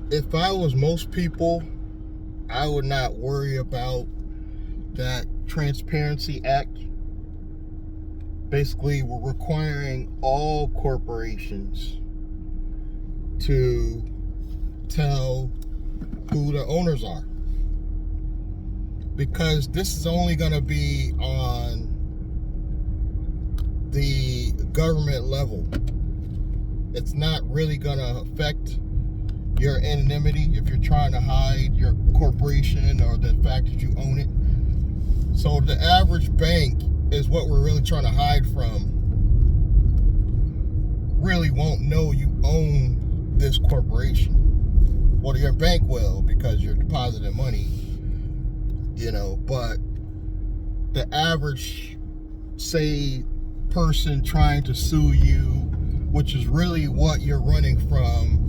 If I was most people, I would not worry about that Transparency Act. Basically, we're requiring all corporations to tell who the owners are, because this is only going to be on the government level. It's not really going to affect your anonymity if you're trying to hide your corporation or the fact that you own it. So the average bank is what we're really trying to hide from. Really won't know you own this corporation. Well, your bank will, because you're depositing money, but the average, say, person trying to sue you, which is really what you're running from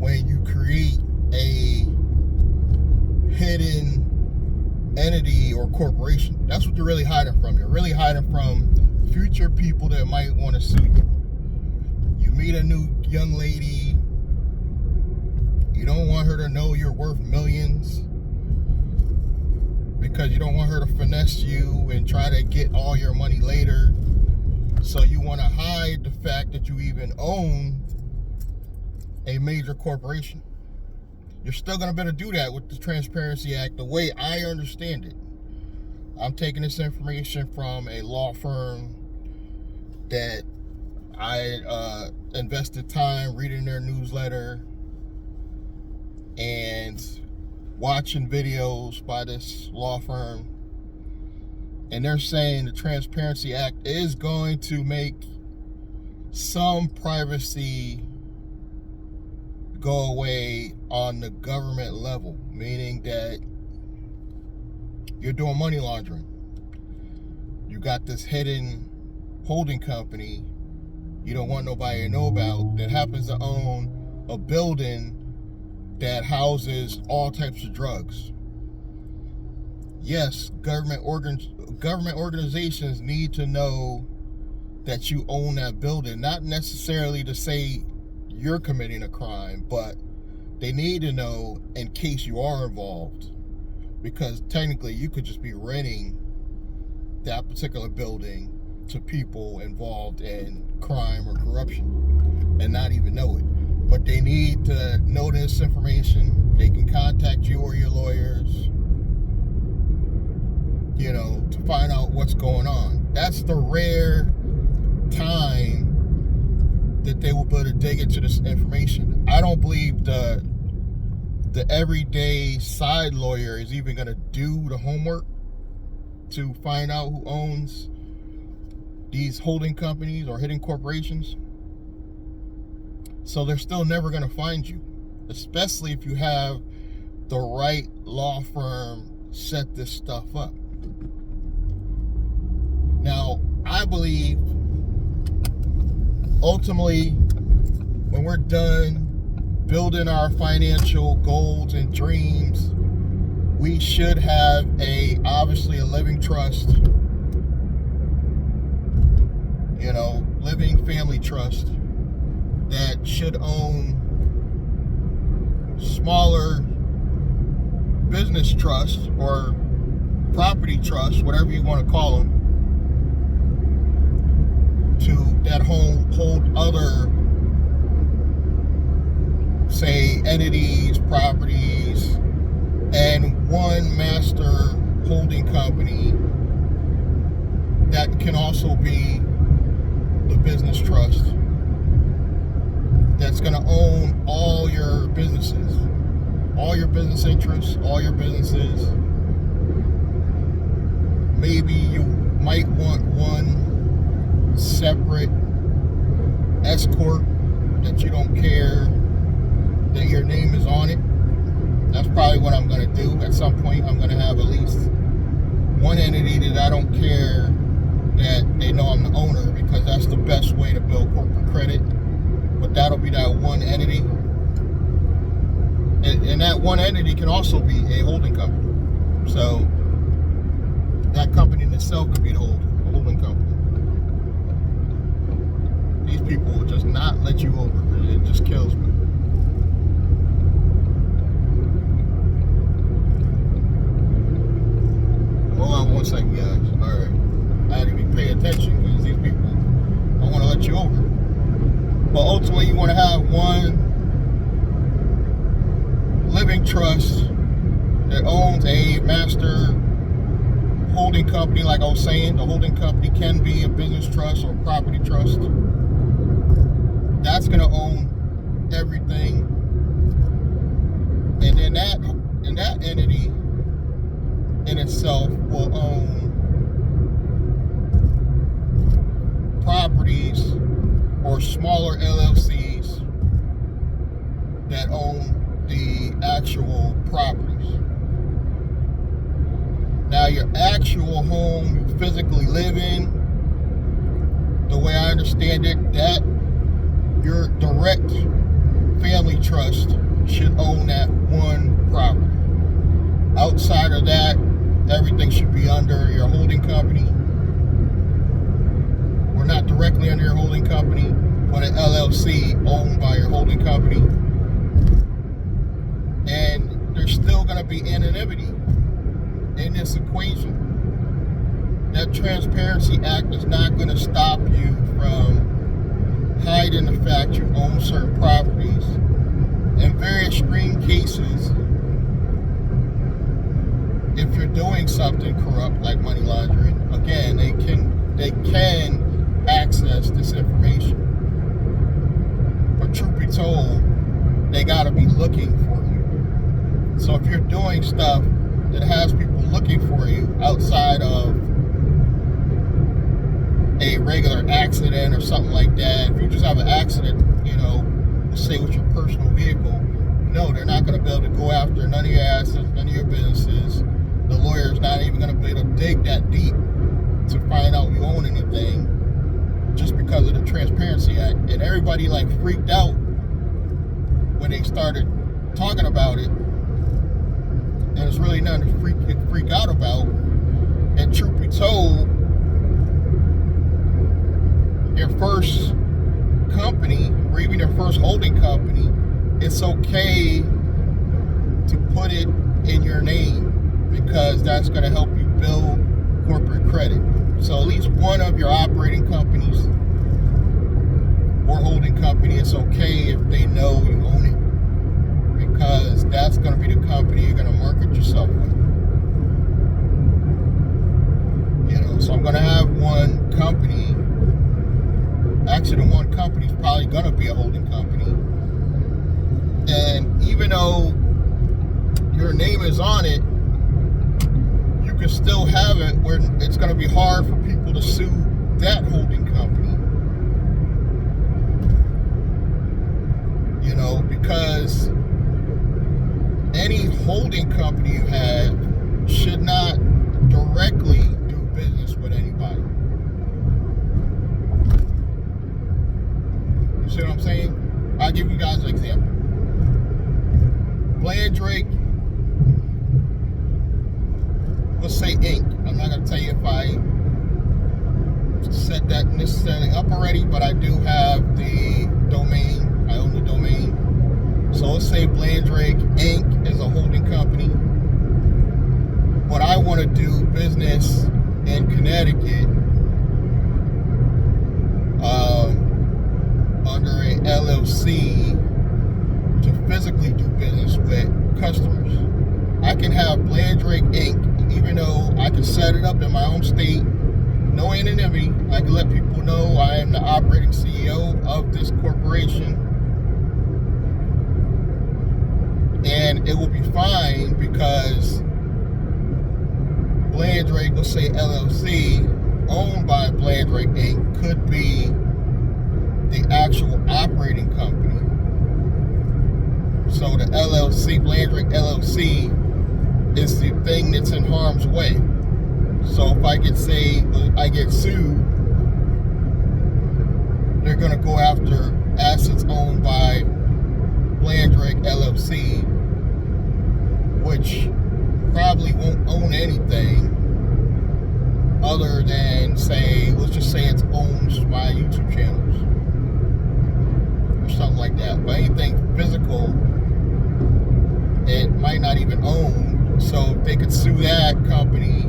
when you create a hidden entity or corporation. That's what you're really hiding from. You're really hiding from future people that might want to sue you. You meet a new young lady, you don't want her to know you're worth millions, because you don't want her to finesse you and try to get all your money later. So you want to hide the fact that you even own a major corporation. You're still going to be able to do that with the Transparency Act, the way I understand it. I'm taking this information from a law firm that I invested time reading their newsletter and watching videos by this law firm. And they're saying the Transparency Act is going to make some privacy go away on the government level, meaning that you're doing money laundering. You got this hidden holding company you don't want nobody to know about that happens to own a building that houses all types of drugs. Yes, government organizations need to know that you own that building, not necessarily to say you're committing a crime, but they need to know in case you are involved, because technically you could just be renting that particular building to people involved in crime or corruption and not even know it. But they need to know this information. They can contact you or your lawyers, to find out what's going on. That's the rare time that they will be able to dig into this information. I don't believe the everyday side lawyer is even going to do the homework to find out who owns these holding companies or hidden corporations. So they're still never going to find you, especially if you have the right law firm set this stuff up. Now, I believe ultimately, when we're done building our financial goals and dreams, we should have obviously a living trust, living family trust that should own smaller business trusts or property trusts, whatever you want to call them, that hold other, say, entities, properties, and one master holding company that can also be the business trust that's going to own all your businesses, all your business interests, all your businesses. Maybe you might want one separate S corp that you don't care that your name is on it. That's probably what I'm going to do at some point. I'm going to have at least one entity that I don't care that they know I'm the owner, because that's the best way to build corporate credit. But that'll be that one entity. And that one entity can also be a holding company. So that company in itself could be the holding company. These people will just not let you over. It just kills me. trust that owns a master holding company, like I was saying, the holding company can be a business trust or property trust. That's going to own everything. And then that entity in itself will own properties or smaller LLCs that own the actual properties. Now, your actual home you physically live in, the way I understand it, that your direct family trust should own that one property. Outside of that, everything should be under your holding company. We're not directly under your holding company, but an LLC owned by your holding company. And there's still going to be anonymity in this equation. That Transparency Act is not going to stop you from hiding the fact you own certain properties. In very extreme cases, if you're doing something corrupt like money laundering, again, they can access this information. But truth be told, they gotta be looking for you. So if you're doing stuff that has people looking for you outside of a regular accident or something like that, if you just have an accident, say with your personal vehicle, no, they're not going to be able to go after none of your assets, none of your businesses. The lawyer's not even going to be able to dig that deep to find out you own anything just because of the Transparency Act. And everybody freaked out when they started talking about it. And it's really nothing to freak out about. And truth be told, your first company or even your first holding company, it's okay to put it in your name because that's going to help you build corporate credit. So at least one of your operating companies or holding company, it's okay if they know you own it because that's going to be the company you're going to market yourself with. So I'm going to have one company. Actually, the one company is probably going to be a holding company. And even though your name is on it, you can still have it where it's going to be hard for people to sue that holding company. Because any holding company you have should not directly do business with anybody. You see what I'm saying? I'll give you guys an example. Blandrake, let's say Inc. I'm not going to tell you if I set that necessarily up already, but I do have the domain. I own the domain. So let's say Blandrake Inc. is a holding company. But I want to do business in Connecticut under a LLC to physically do business with customers. I can have Blandrake Inc., even though I can set it up in my own state, no anonymity. I can let people know I am the operating CEO of this corporation. And it will be fine because Blandrake, let's say LLC, owned by Blandrake Inc., could be the actual operating company. So the LLC, Blandrake LLC, is the thing that's in harm's way. So if I get sued, they're going to go after assets owned by Blandrake LLC, which probably won't own anything other than let's just say it owns my YouTube channels or something like that. But anything physical, it might not even own. So if they could sue that company,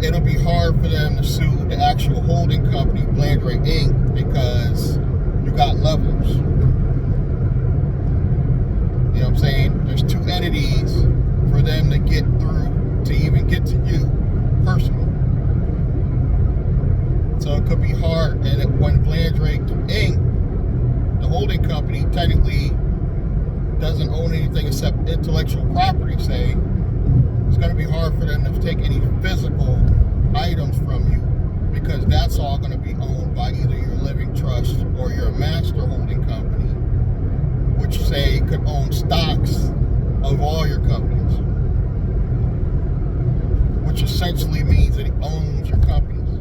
it'll be hard for them to sue the actual holding company, Blandrake Inc., because you got levels. You know what I'm saying? There's two get through to even get to you personally. So it could be hard. And when Blandrake Inc., the holding company, technically doesn't own anything except intellectual property, say, it's going to be hard for them to take any physical items from you, because that's all going to be owned by either your living trust or your master holding company, which, say, could own stocks of all your companies, which essentially means that it owns your companies.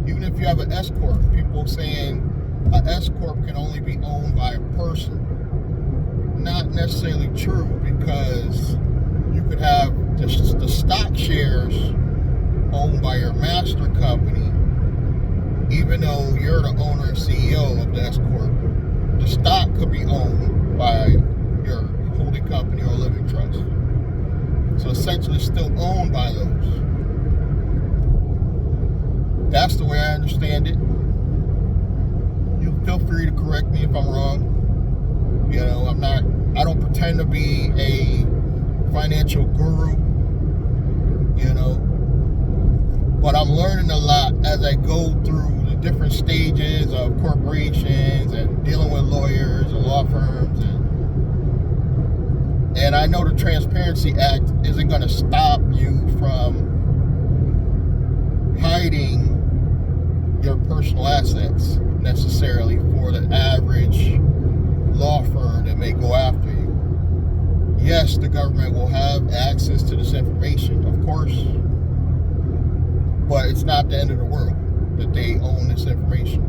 Even if you have an S corp, people saying an S corp can only be owned by a person. Not necessarily true, because you could have the stock shares owned by your master company, even though you're the owner and CEO of the S corp. The stock could be owned by your holding company or living trust. So essentially, it's still owned by those. That's the way I understand it. You feel free to correct me if I'm wrong. You know, I don't pretend to be a financial guru, you know, but I'm learning a lot as I go through the different stages of corporations and dealing with lawyers and law firms, and I know the Transparency Act isn't going to stop you from hiding your personal assets necessarily for the average law firm that may go after you. Yes, the government will have access to this information, of course, but it's not the end of the world that they own this information.